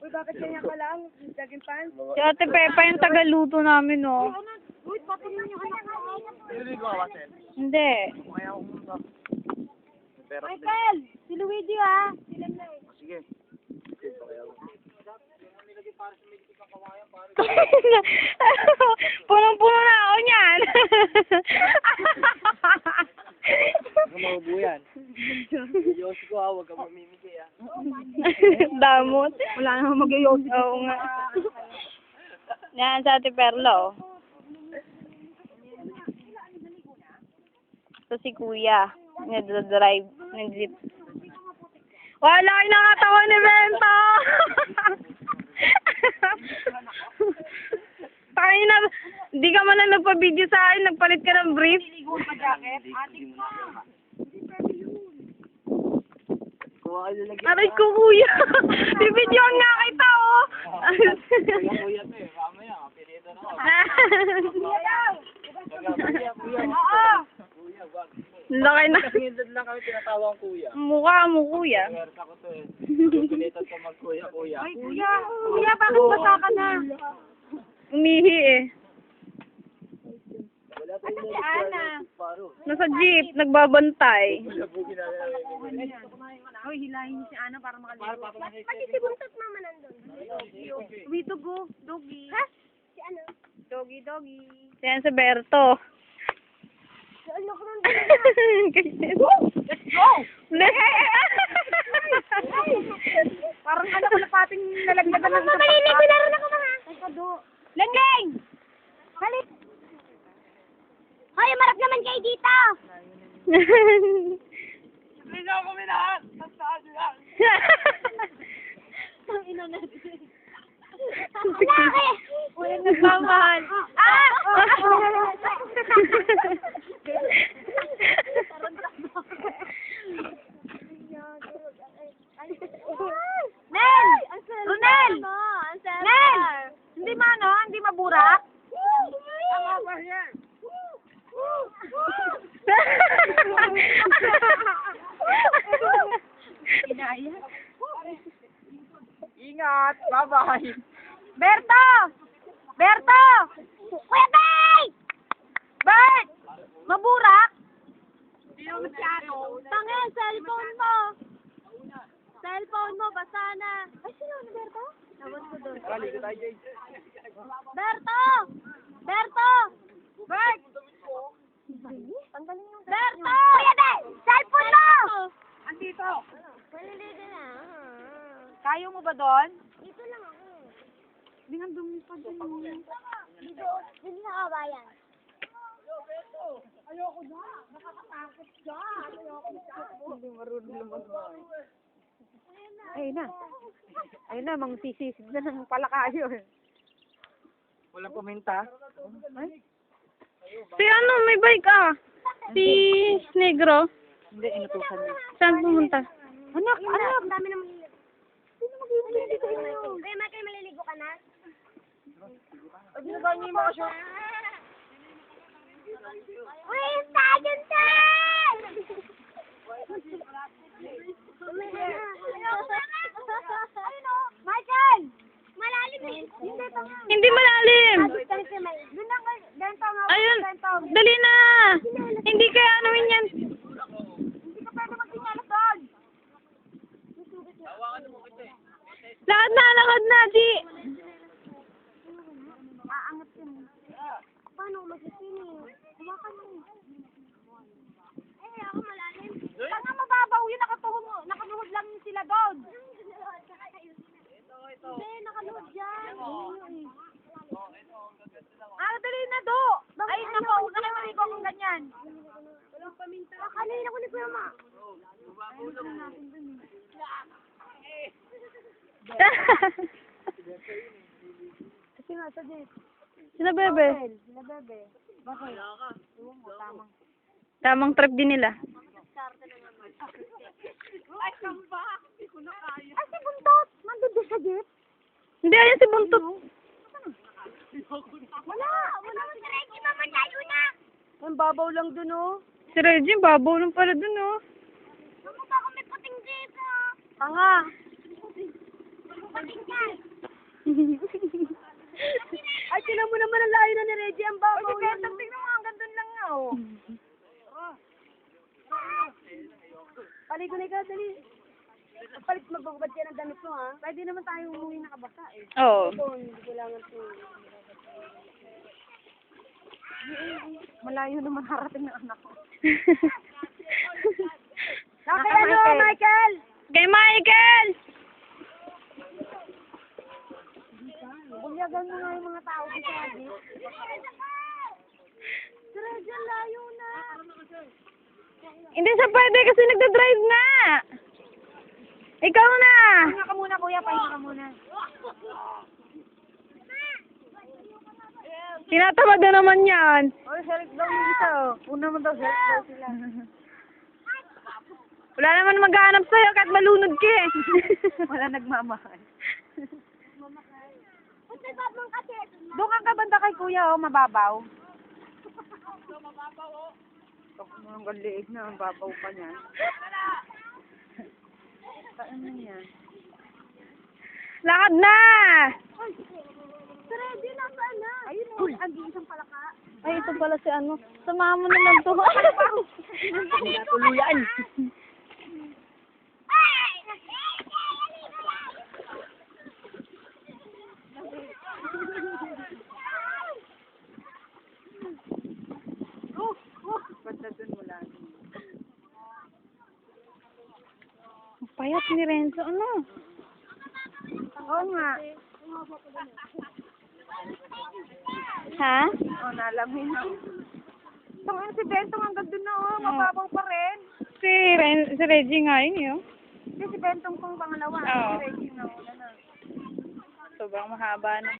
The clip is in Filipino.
Uy, bakit ganyan ka lang? Daging pan? Si Ate Pepa yung tagaluto namin, oh. Uy, patingin yung anak ko. Nililigo ka, Wasen? Hindi. Kaya ako pumunta. Pero, Michael! Si Luigi, ha? Sila na eh. sige. Punong-puno na ako niyan. Huwag ka mabubo yan. Diyos ko ha, huwag ka mamimigay ha. Damot. Wala namang mag-ios. Oo nga. Yan sa Ate Perla, oh. Ito si Kuya. Nagdadrive ng jeep. Wala kayo nakatawa ni Bento! Tayo na, hindi ka man na nagpa-video sa akin, nagpalit ka ng brief. Kuha ka lalagyan. Aray ko, Kuya! Bibidyoan nga kita, oh! Kuya to eh, mamaya, pinito na ako. Kuya. Laki na. Kasingidad lang kami tinatawag kuya. Mukha mo, Kuya. Meron ako to eh. Pinitad ko mag-kuya, kuya. Ay, kuya! Kuya, bakit basa ka na? Umihi eh. Wala tayong Si Ana. paro. Nasa jeep, nagbabantay. Labugin na lang. Uy, hilahin niyo si Ana para makaligo. Para papamahay Pati si Buntot mama nandun. We to go, doggy. Ha? Si ano? Doggy, doggy. Yan si Berto. Ano ko nang Let's go! Parang ano ko pating nalaglagan ng maliligo na rin ako mga. Langgeng! Balik! Hoy, marap naman kayo dito! Hindi ako kuminahan! Saan lang? Ang ina na. Laki! Uy, nagmamahal. Ah! Nel! Ronel! Nel! Hindi hindi maburak? Tama ba yan? Inaya. Ingat! Bye-bye! Berto! Berto! Kuya Bay! Bert! Maburak? Tangin, cellphone mo. Cellphone mo, basa na. Ay, sino na, Berto? Tawag ko doon. Kaligo tayo, Jay. Berto! Berto! Bert! Tanggalin yung Berto! Kuya Bay! Cellphone mo! Andito. Maliligo na. Kayo mo ba doon? Dito lang ako. Hindi nga dumi pa doon. Dito sa kabayan. Ayoko na. Nakakatakot siya. Ayoko na. Hindi marunong lumabas. Ayun na. Ayun na, mga sisisig na ng palakayo. Walang kumenta. Si ano, may bike ah. Si Negro. Hindi, inutusan niya. Saan pumunta? Anak, anak. Ang dami naman. Sino magliligo ka na? Kuya Michael, maliligo ka na? Ay, ginagawa niyo yung mga short. Uy, Sergeant Tan! Michael! Malalim eh. Hindi malalim. Doon lang kayo. Dentong. Ayun, dali na. Hindi kaya anuin yan. Hindi ka pwede magsinyalas doon. Lakad na, Di. Aangat yun. Paano masisinig? Hawakan mo. Ay, ako malalim. Tanga mababaw yun. Nakaluhod lang sila doon. Hindi, nakaluhod yan. Dali na do. Ay, nako. Huwag na kayo maligo kung ganyan. Walang paminta. Kanina ko ni Kuya Ma. Kasi nga, sagit. Sina Bebe? Sila bebe. Bakit? Tamang trip din nila. Ay, kamba! Hindi ko na kaya. Ay, si Buntot! Nandun doon sa jeep? Hindi, ayan si Buntot. Wala! Wala! Si Reggie, mamalayo na! Ang babaw lang dun, oh. Si Reggie, babaw lang pala dun, oh. Namukha ko may puting jeep, oh. Tanga! Ay, tinan mo naman ang layo na ni Reggie. Ang babaw. Ay, Bentong, tingnan mo. Hanggang doon lang nga, oh. Paligo na ikaw, dali. Palit magbabad ka ng damit mo, ha? Pwede naman tayo umuwi nakabasa, eh. Oo. Ito, hindi kailangan to. Malayo naman harating ng anak ko. Nakay ano, Michael! Kay Michael! Bunyagan mo nga yung mga tao dito, Adi. Tara, dyan, layo na. Hindi siya pwede kasi nagda-drive na. Ikaw na. Pahinga ka muna, kuya. Pahinga ka muna. Tinatamad na naman yan. Oh, self daw yung isa, oh. Una mo daw, self daw sila. Wala naman maghahanap sa'yo kahit malunod ka eh. Wala nagmamahal. Doon kang kabanda kay kuya, oh, mababaw. Ang galiig na, ang babaw pa niyan. Ano yan? Lakad na! Ready na ba na? Ayun mo, ang isang palaka. Ay, ito pala si ano. Samahan mo na lang to. Tuluyan. Basta dun mo lang. Payat ni Renzo. Ano? Oo nga. Ha? Oh, nalamin na. Tangin si Bentong hanggang dun na, oh. Mababaw pa rin. Si Reggie nga yun yun. Hindi, si Bentong kong pangalawa. Oo. Si Reggie na, wala na. Sobrang mahaba na.